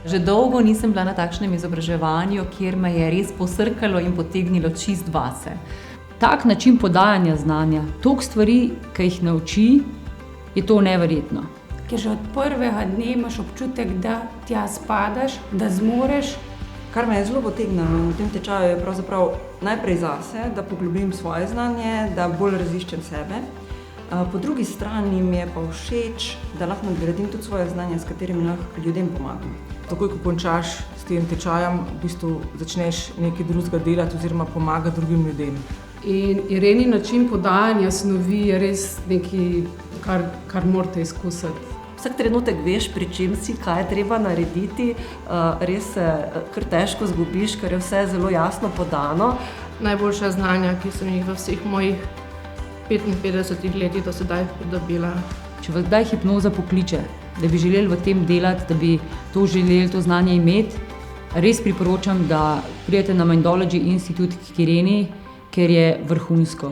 Že dolgo nisem bila na takšnem izobraževanju, kjer me je res posrkalo in potegnilo čist vase. Tak način podajanja znanja, toliko stvari, ki jih nauči, je to neverjetno. Ker že od prvega dne imaš občutek, da tja spadaš, da zmoreš. Kar me je zelo potegnilo na tem tečaju je pravzaprav najprej zase, da poglobim svoje znanje, da bolj raziščem sebe. Po drugi strani mi je pa všeč, da lahko nadgradim tudi svoje znanje, s katerimi lahko ljudem pomagam. Takoj, ko končaš s tem tečajem, v bistvu začneš nekaj drugega delati oziroma pomagati drugim ljudem. In Ireni način podajanja snovi je res nekaj, kar morate izkusiti. Vsak trenutek veš, pri čem si, kaj je treba narediti, res se kar težko zgubiš, ker je vse zelo jasno podano. Najboljša znanja, ki sem jih v vseh mojih 55 letih do sedaj pridobila. Če vas kdaj hipnoza pokliče, da bi želeli v tem delati, da bi to želeli, to znanje imeti, res priporočam, da pridete na Mindology Institute k Ireni, ker je vrhunsko.